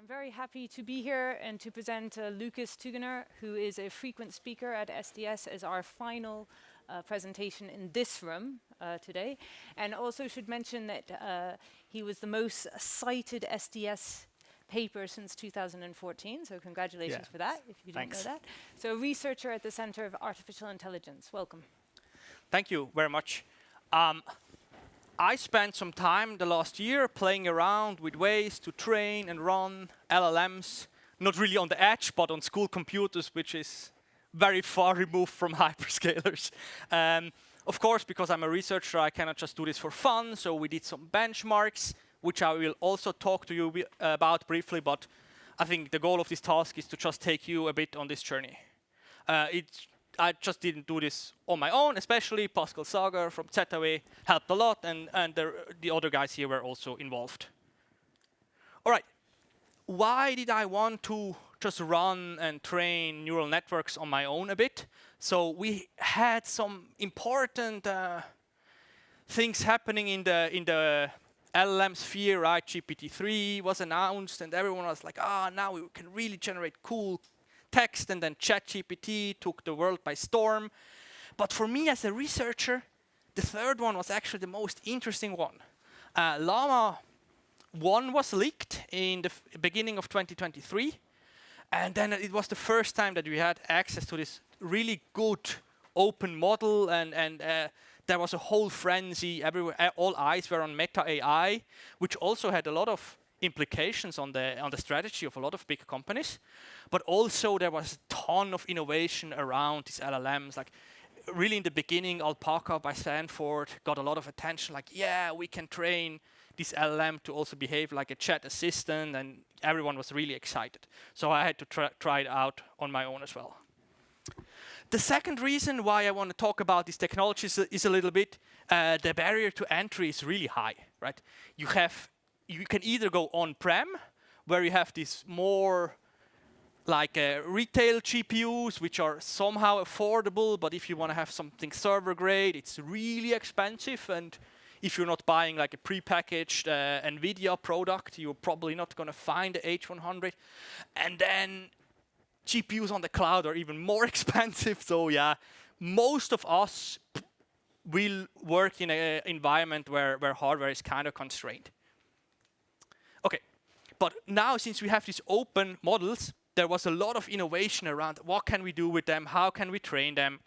I'm very happy to be here and to present Lucas Tugener, who is a frequent speaker at SDS, as our final presentation in this room today. And also should mention that he was the most cited SDS paper since 2014, so congratulations for that, if you didn't know that. So a researcher at the Center of Artificial Intelligence. Welcome. Thank you very much. I spent some time the last year playing around with ways to train and run LLMs, not really on the edge, but on school computers, which is very far removed from hyperscalers. Of course, because I'm a researcher, I cannot just do this for fun, so we did some benchmarks, which I will also talk to you about briefly, but I think the goal of this task is to just take you a bit on this journey. I just didn't do this on my own, especially Pascal Sager from ZW helped a lot, and the other guys here were also involved. All right, why did I want to just run and train neural networks on my own a bit? So we had some important things happening in the LLM sphere, right? GPT-3 was announced, and everyone was like, now we can really generate cool text, and then ChatGPT took the world by storm. But for me as a researcher, the third one was actually the most interesting one. Llama 1 was leaked in the beginning of 2023, and then it was the first time that we had access to this really good open model, and there was a whole frenzy everywhere. All eyes were on Meta AI, which also had a lot of implications on the strategy of a lot of big companies, but also there was a ton of innovation around these LLMs. Like really in the beginning, Alpaca by Stanford got a lot of attention. Like, yeah, we can train this LLM to also behave like a chat assistant, and everyone was really excited. So I had to try it out on my own as well. The second reason why I want to talk about these technologies is a little bit the barrier to entry is really high, right? You can either go on-prem, where you have these more like retail GPUs, which are somehow affordable, but if you want to have something server grade, it's really expensive. And if you're not buying like a prepackaged NVIDIA product, you're probably not going to find the H100. And then GPUs on the cloud are even more expensive. So yeah, most of us will work in an environment where hardware is kind of constrained. Okay, but now since we have these open models, there was a lot of innovation around what can we do with them, how can we train them.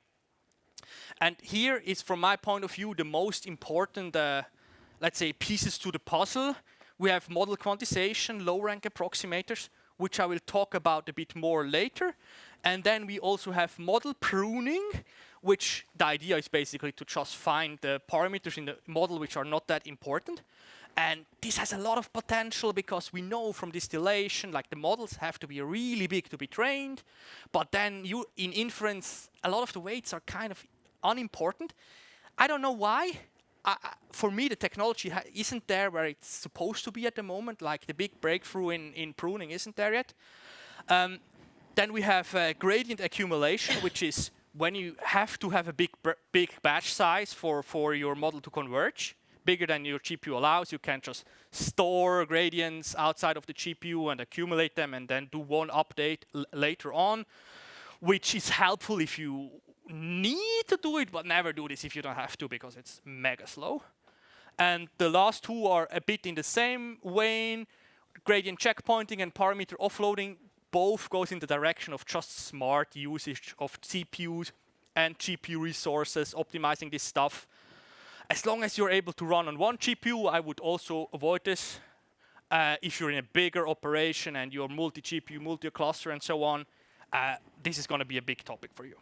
And here is, from my point of view, the most important, let's say, pieces to the puzzle. We have model quantization, low-rank approximators, which I will talk about a bit more later. And then we also have model pruning, which the idea is basically to just find the parameters in the model which are not that important. And this has a lot of potential because we know from distillation, like the models have to be really big to be trained, but then in inference, a lot of the weights are kind of unimportant. I don't know why. For me, the technology isn't there where it's supposed to be at the moment, like the big breakthrough in pruning isn't there yet. Then we have gradient accumulation, which is when you have to have a big batch size for your model to converge. Bigger than your GPU allows, you can just store gradients outside of the GPU and accumulate them and then do one update later on, which is helpful if you need to do it, but never do this if you don't have to because it's mega slow. And the last two are a bit in the same vein. Gradient checkpointing and parameter offloading both goes in the direction of just smart usage of CPUs and GPU resources, optimizing this stuff. As long as you're able to run on one GPU, I would also avoid this. If you're in a bigger operation and you're multi-GPU, multi-cluster, and so on, this is going to be a big topic for you.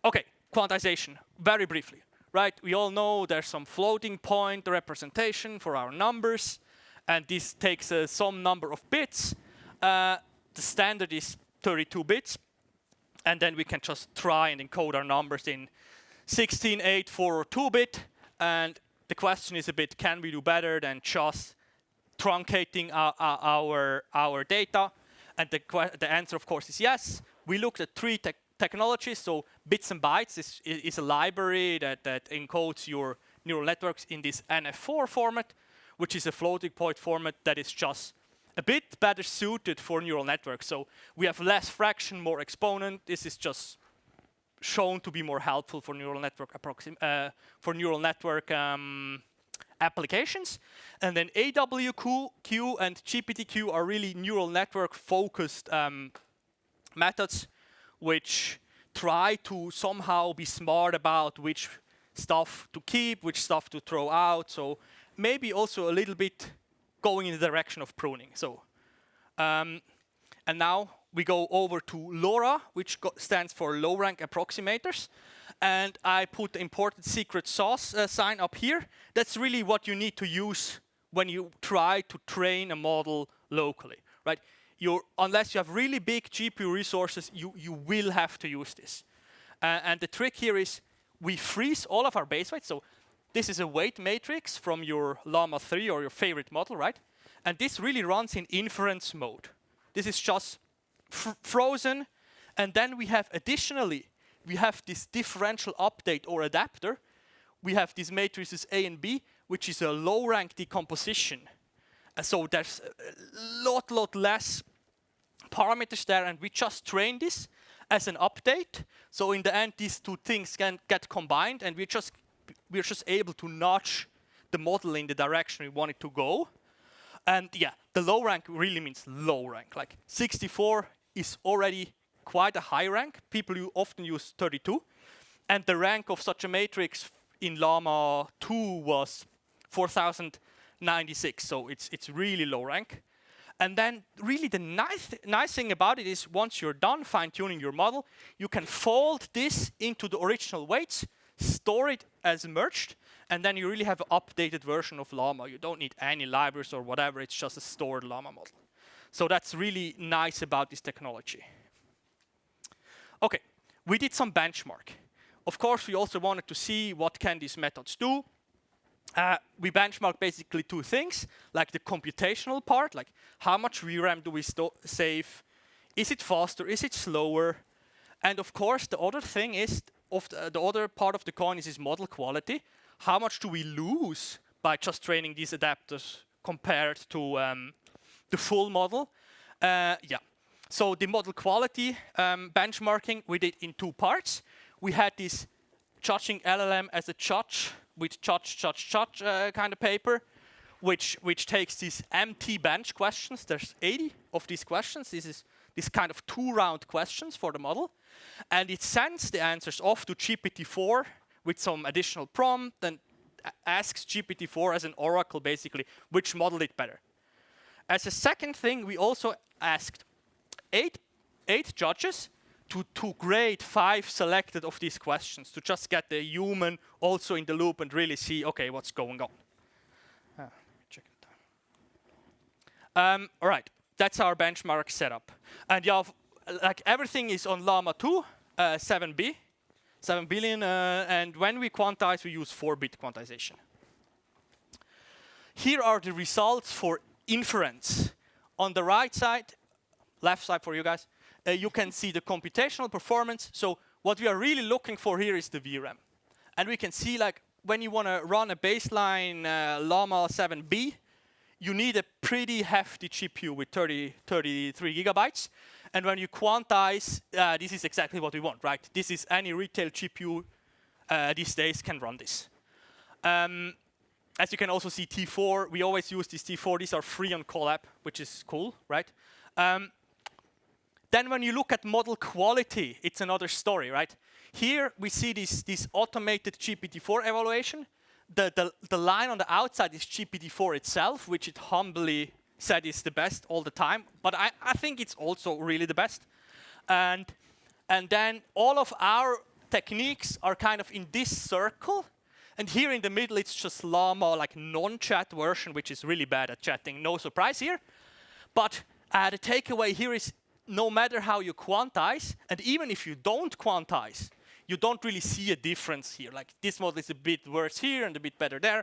Okay, quantization, very briefly. Right, we all know there's some floating point representation for our numbers, and this takes some number of bits. The standard is 32 bits, and then we can just try and encode our numbers in 16, 8, 4, or 2-bit, and the question is a bit, can we do better than just truncating our data? And the answer, of course, is yes. We looked at three technologies, so Bits and Bytes is a library that encodes your neural networks in this NF4 format, which is a floating point format that is just a bit better suited for neural networks. So we have less fraction, more exponent. This is just shown to be more helpful for neural network applications. And then AWQ and GPTQ are really neural network focused methods which try to somehow be smart about which stuff to keep, which stuff to throw out. So maybe also a little bit going in the direction of pruning. So, and now we go over to LoRa, which stands for low rank approximators. And I put the important secret sauce sign up here. That's really what you need to use when you try to train a model locally, right? Unless you have really big GPU resources, you will have to use this. And the trick here is we freeze all of our base weights. So this is a weight matrix from your Llama 3 or your favorite model, right? And this really runs in inference mode. This is just frozen. And then we have additionally, we have this differential update or adapter. We have these matrices A and B, which is a low rank decomposition. So there's a lot less parameters there, and we just train this as an update. So in the end, these two things can get combined, and we're just able to nudge the model in the direction we want it to go. And yeah, the low rank really means low rank. Like 64 is already quite a high rank. People often use 32. And the rank of such a matrix in Llama 2 was 4096. So it's really low rank. And then really the nice thing about it is once you're done fine-tuning your model, you can fold this into the original weights, store it as merged, and then you really have an updated version of Llama. You don't need any libraries or whatever. It's just a stored Llama model. So that's really nice about this technology. OK, we did some benchmark. Of course, we also wanted to see what can these methods do. We benchmark basically two things, like the computational part, like how much VRAM do we save? Is it faster? Is it slower? And of course, the other thing is, the other part of the coin is model quality. How much do we lose by just training these adapters compared to the full model? Yeah. So the model quality benchmarking we did in two parts. We had this judging LLM as a judge with judge kind of paper, which takes these empty bench questions. There's 80 of these questions. This is this kind of 2-round questions for the model. And it sends the answers off to GPT-4 with some additional prompt and asks GPT-4 as an oracle, basically, which model did better. As a second thing, we also asked eight judges to grade 5 selected of these questions, to just get the human also in the loop and really see, OK, what's going on. Check it out. All right, that's our benchmark setup. And yeah, like everything is on Llama 2, 7 billion, and when we quantize, we use 4-bit quantization. Here are the results for inference. On the right side, left side for you guys, you can see the computational performance. So what we are really looking for here is the VRAM. And we can see, like, when you want to run a baseline Llama 7B, you need a pretty hefty GPU with 33 gigabytes. And when you quantize, this is exactly what we want, right? This is any retail GPU these days can run this. As you can also see, T4, we always use this T4. These are free on Colab, which is cool, right? Then when you look at model quality, it's another story, right? Here we see this automated GPT-4 evaluation. The line on the outside is GPT-4 itself, which it humbly said is the best all the time. But I think it's also really the best. And then all of our techniques are kind of in this circle. And here in the middle, it's just Llama, like non-chat version, which is really bad at chatting. No surprise here. But the takeaway here is no matter how you quantize, and even if you don't quantize, you don't really see a difference here. Like this model is a bit worse here and a bit better there.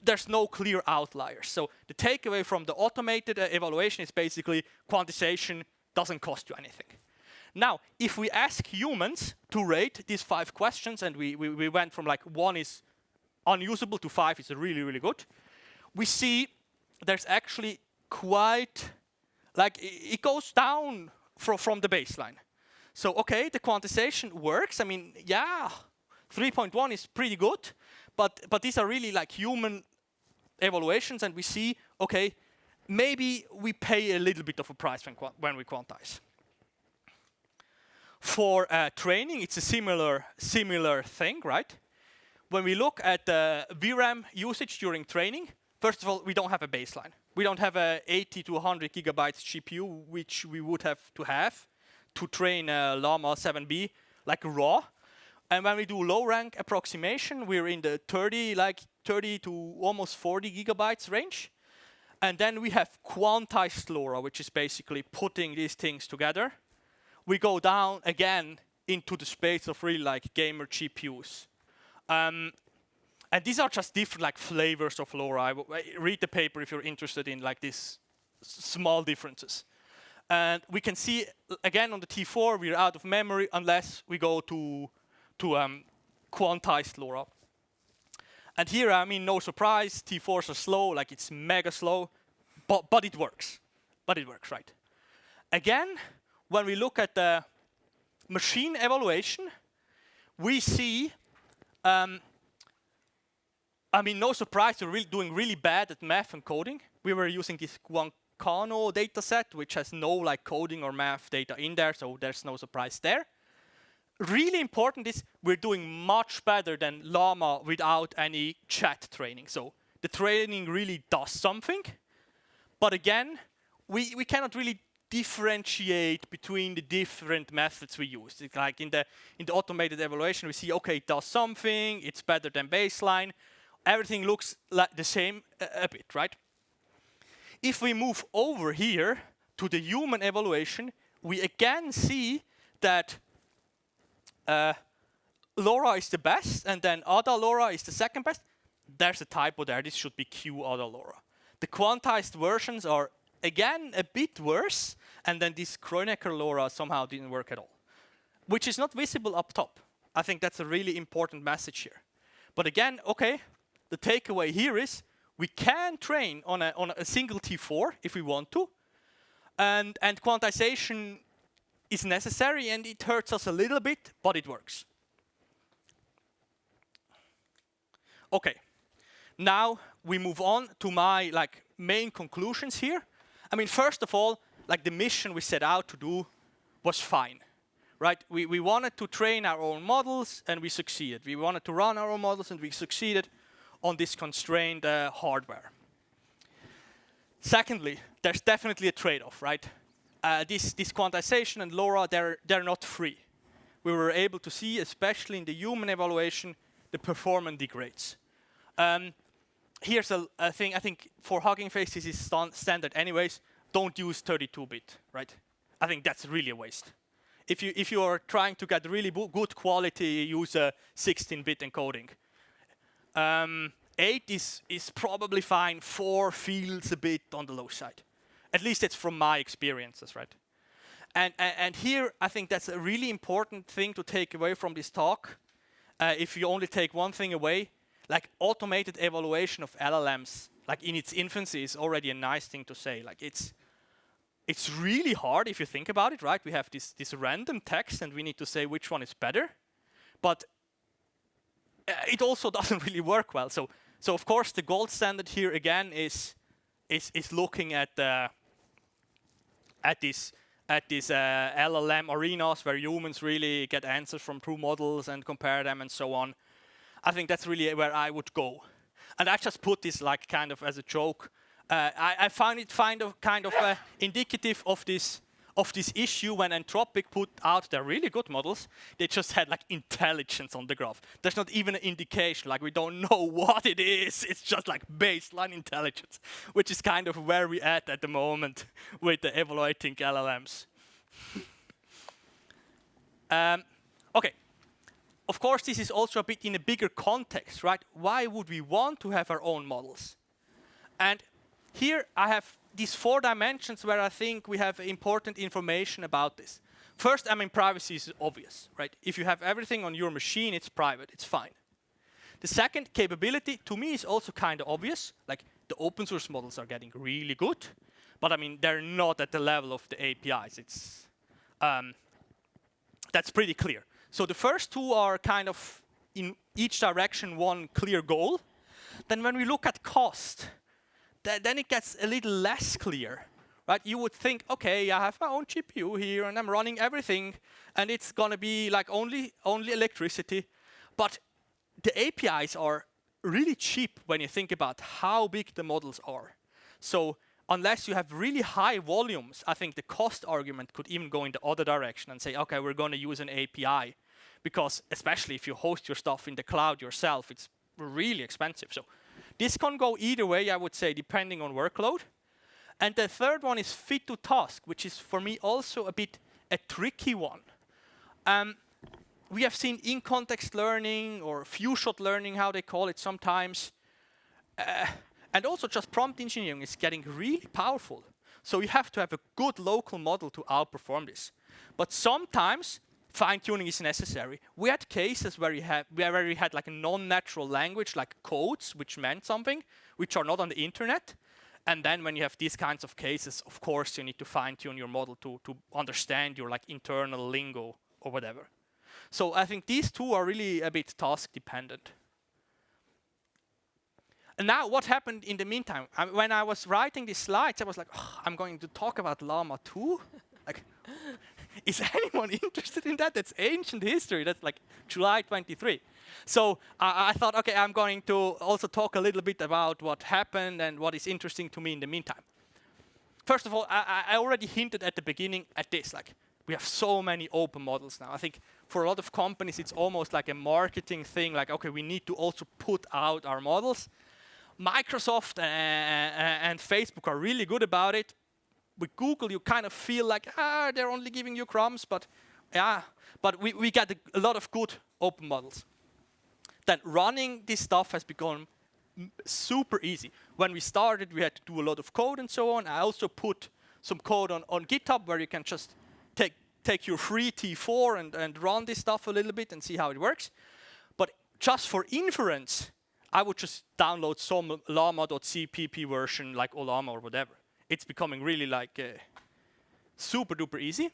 There's no clear outliers. So the takeaway from the automated evaluation is basically quantization doesn't cost you anything. Now, if we ask humans to rate these 5 questions, and we went from like 1 is unusable to 5 is really, really good, we see there's actually quite like it goes down from the baseline. So okay, the quantization works. I mean, yeah, 3.1 is pretty good, but these are really like human evaluations, and we see, okay, maybe we pay a little bit of a price when we quantize. For training, it's a similar thing, right? When we look at the VRAM usage during training, first of all, we don't have a baseline. We don't have a 80 to 100 gigabytes GPU, which we would have to train Llama 7B, like raw. And when we do low rank approximation, we're in the 30 to almost 40 gigabytes range. And then we have quantized LoRa, which is basically putting these things together. We go down again into the space of really like gamer GPUs. And these are just different like flavors of LoRa. Read the paper if you're interested in like these small differences. And we can see again on the T4 we're out of memory unless we go to quantized LoRa. And here, I mean, no surprise, T4s are slow, like it's mega slow, but it works. But it works, right? Again, when we look at the machine evaluation, we see, I mean, no surprise, we're doing really bad at math and coding. We were using this Guancano data set, which has no like coding or math data in there, so there's no surprise there. Really important is we're doing much better than Llama without any chat training. So the training really does something, but again, we cannot really differentiate between the different methods we use. It's like in the automated evaluation, we see, okay, it does something, it's better than baseline. Everything looks like the same a bit, right? If we move over here to the human evaluation, we again see that LoRa is the best, and then ADA LoRa is the second best. There's a typo there. This should be Q ADA LoRa. The quantized versions are, again, a bit worse, and then this Kronecker LoRa somehow didn't work at all, which is not visible up top. I think that's a really important message here. But again, okay, the takeaway here is we can train on a single T4 if we want to, and quantization is necessary, and it hurts us a little bit, but it works. Okay, now we move on to my like main conclusions here. I mean, first of all, like the mission we set out to do was fine, right? We wanted to train our own models, and we succeeded. We wanted to run our own models, and we succeeded on this constrained hardware. Secondly, there's definitely a trade-off, right? This quantization and LoRa, they're not free. We were able to see, especially in the human evaluation, the performance degrades. Here's a thing, I think for Hugging Face this is standard anyways, don't use 32-bit, right? I think that's really a waste. If you are trying to get really good quality, use a 16-bit encoding. 8 is probably fine, 4 feels a bit on the low side. At least it's from my experiences, right? And here, I think that's a really important thing to take away from this talk. If you only take one thing away, like automated evaluation of LLMs, like in its infancy, is already a nice thing to say. Like it's really hard if you think about it, right? We have this random text, and we need to say which one is better, but it also doesn't really work well. So of course, the gold standard here again is looking at these LLM arenas where humans really get answers from true models and compare them and so on. I think that's really where I would go. And I just put this like kind of as a joke. I find it kind of indicative of this issue when Anthropic put out their really good models. They just had like intelligence on the graph. There's not even an indication, like we don't know what it is. It's just like baseline intelligence, which is kind of where we're at the moment with the evaluating LLMs. Okay. Of course, this is also a bit in a bigger context, right? Why would we want to have our own models? And here I have these 4 dimensions where I think we have important information about this. First, I mean, privacy is obvious, right? If you have everything on your machine, it's private, it's fine. The second, capability, to me is also kind of obvious. Like the open source models are getting really good, But I mean, they're not at the level of the APIs. That's pretty clear. So the first two are kind of in each direction one clear goal. Then when we look at cost, then it gets a little less clear, right? You would think, okay, I have my own GPU here and I'm running everything and it's gonna be like only electricity. But the APIs are really cheap when you think about how big the models are. So unless you have really high volumes, I think the cost argument could even go in the other direction and say, okay, we're going to use an API. Because especially if you host your stuff in the cloud yourself, it's really expensive. So this can go either way, I would say, depending on workload. And the third one is fit to task, which is for me also a bit a tricky one. We have seen in-context learning or few-shot learning, how they call it sometimes. And also just prompt engineering is getting really powerful. So you have to have a good local model to outperform this. But sometimes fine-tuning is necessary. We had cases where we had like a non-natural language, like codes, which meant something, which are not on the internet. And then when you have these kinds of cases, of course, you need to fine-tune your model to understand your like internal lingo or whatever. So I think these two are really a bit task-dependent. And now what happened in the meantime? When I was writing these slides, I was like, oh, I'm going to talk about Llama 2? Like, is anyone interested in that? That's ancient history. That's like July 23. So I thought, okay, I'm going to also talk a little bit about what happened and what is interesting to me in the meantime. First of all, I already hinted at the beginning at this. Like, we have so many open models now. I think for a lot of companies, it's almost like a marketing thing. Like, okay, we need to also put out our models. Microsoft and Facebook are really good about it. With Google, you kind of feel like, they're only giving you crumbs, but yeah. But we get a lot of good open models. Then running this stuff has become super easy. When we started, we had to do a lot of code and so on. I also put some code on GitHub where you can just take your free T4 and run this stuff a little bit and see how it works. But just for inference, I would just download some llama.cpp version like Olama or whatever. It's becoming really like super duper easy.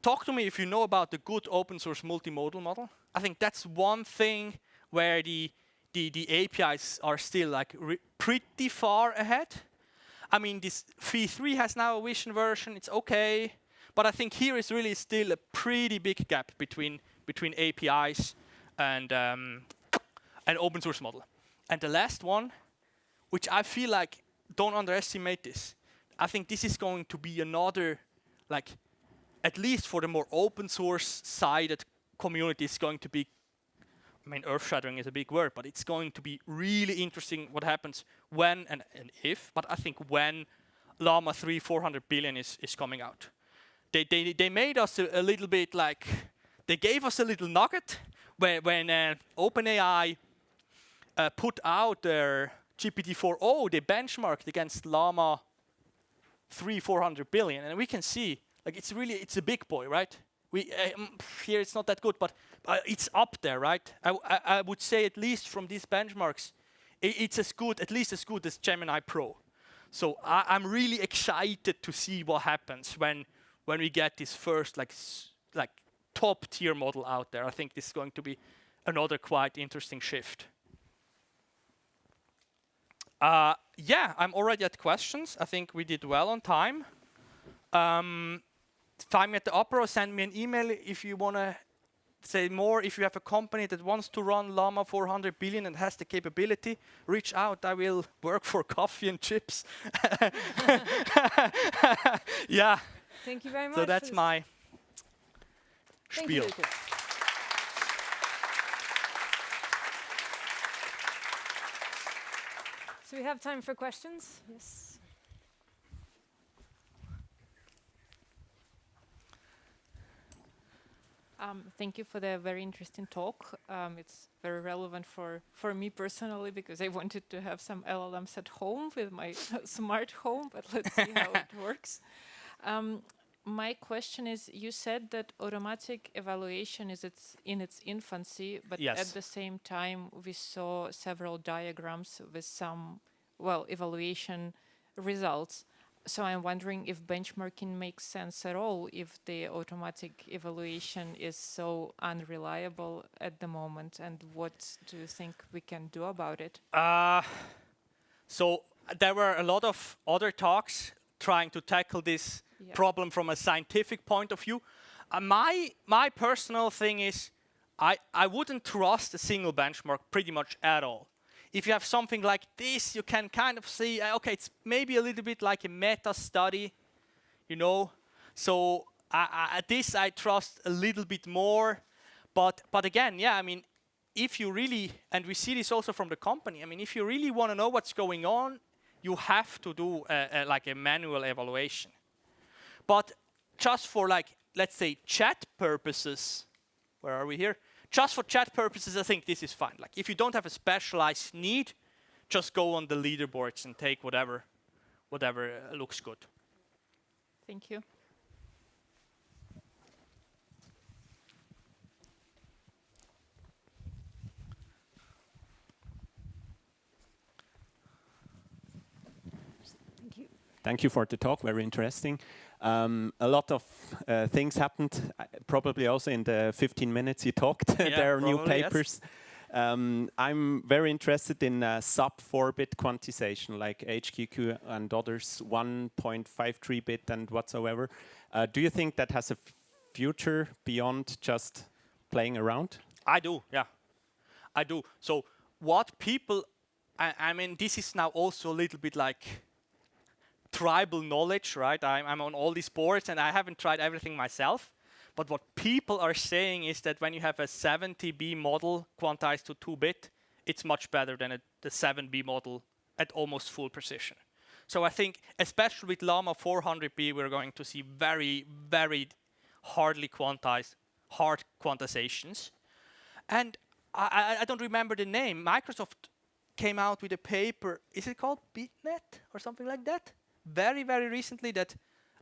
Talk to me if you know about the good open source multimodal model. I think that's one thing where the APIs are still like pretty far ahead. I mean, this V3 has now a Vision version, it's okay. But I think here is really still a pretty big gap between APIs and open source model. And the last one, which I feel like, don't underestimate this. I think this is going to be another, like, at least for the more open source sided community, is going to be, I mean, earth-shattering is a big word, but it's going to be really interesting what happens when and if, but I think when Llama 3 400 billion is coming out. They made us a little bit like, they gave us a little nugget when OpenAI put out their GPT-4o, they benchmarked against Llama 3 400 billion, and we can see, like, it's a big boy, right? Here it's not that good, but it's up there, right? I would say at least from these benchmarks, it's as good, at least as good as Gemini Pro. So I'm really excited to see what happens when we get this first like top tier model out there. I think this is going to be another quite interesting shift. Yeah, I'm already at questions. I think we did well on time. Find me at the Opera, send me an email if you want to say more. If you have a company that wants to run Llama 400 billion and has the capability, reach out. I will work for coffee and chips. Yeah. Thank you very much. So that's my Thank spiel. you, Lucas. So we have time for questions. Yes. Thank you for the very interesting talk. It's very relevant for me personally because I wanted to have some LLMs at home with my smart home, but let's see how it works. My question is, you said that automatic evaluation is in its infancy, but Yes. at the same time we saw several diagrams with some, well, evaluation results. So I'm wondering if benchmarking makes sense at all, if the automatic evaluation is so unreliable at the moment, and what do you think we can do about it? So there were a lot of other talks trying to tackle this problem from a scientific point of view. My personal thing is I wouldn't trust a single benchmark pretty much at all. If you have something like this, you can kind of see, okay, it's maybe a little bit like a meta study, you know. So this I trust a little bit more. But again, yeah, I mean, if you really, and we see this also from the company, I mean, if you really want to know what's going on, you have to do like a manual evaluation. But just for like, let's say, chat purposes, where are we here? Just for chat purposes, I think this is fine. Like, if you don't have a specialized need, just go on the leaderboards and take whatever looks good. Thank you. Thank you. Thank you for the talk, very interesting. A lot of things happened, probably also in the 15 minutes you talked. Yeah, there are new probably, papers. Yes. I'm very interested in sub 4-bit quantization, like HQQ and others, 1.53-bit and whatsoever. Do you think that has a future beyond just playing around? I do, yeah. I do. So what people, I mean, this is now also a little bit like tribal knowledge, right? I'm on all these boards and I haven't tried everything myself. But what people are saying is that when you have a 70B model quantized to 2-bit, it's much better than the 7B model at almost full precision. So I think, especially with Llama 400B, we're going to see very, very hard quantizations. And I don't remember the name. Microsoft came out with a paper, is it called BitNet or something like that? Very, very recently that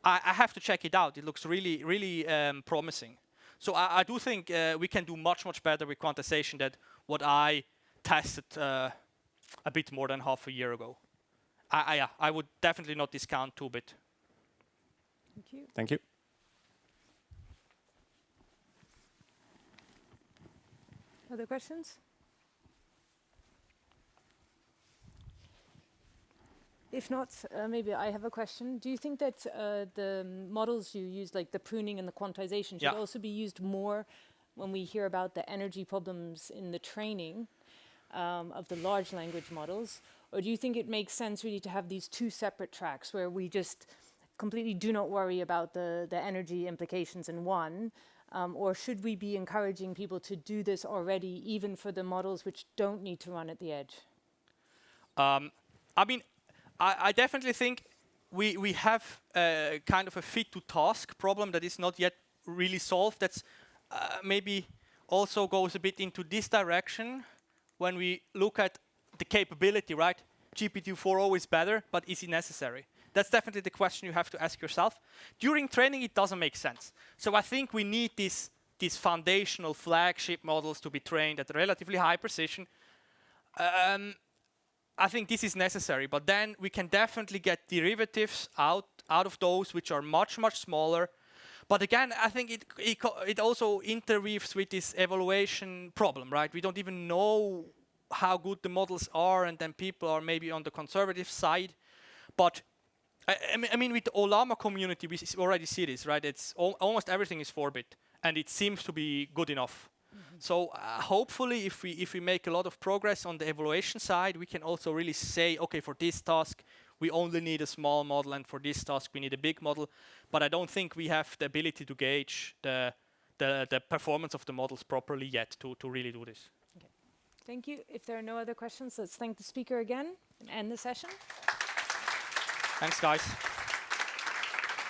I have to check it out. It looks really, really promising. So I do think we can do much, much better with quantization than what I tested a bit more than half a year ago. I would definitely not discount 2-bit. Thank you. Thank you. Other questions? If not, maybe I have a question. Do you think that the models you use, like the pruning and the quantization, should also be used more when we hear about the energy problems in the training of the large language models? Or do you think it makes sense really to have these two separate tracks where we just completely do not worry about the energy implications in one? Or should we be encouraging people to do this already, even for the models which don't need to run at the edge? I mean, I definitely think we have kind of a fit-to-task problem that is not yet really solved. That's maybe also goes a bit into this direction when we look at the capability, right? GPT-4o is better, but is it necessary? That's definitely the question you have to ask yourself. During training, it doesn't make sense. So I think we need these foundational flagship models to be trained at relatively high precision. I think this is necessary, but then we can definitely get derivatives out of those which are much, much smaller. But again, I think it also interweaves with this evaluation problem, right? We don't even know how good the models are, and then people are maybe on the conservative side. But I mean, with the Olama community, we already see this, right? It's almost everything is 4-bit, and it seems to be good enough. So hopefully, if we make a lot of progress on the evaluation side, we can also really say, okay, for this task, we only need a small model, and for this task, we need a big model. But I don't think we have the ability to gauge the performance of the models properly yet to really do this. Okay. Thank you. If there are no other questions, let's thank the speaker again and end the session. Thanks, guys.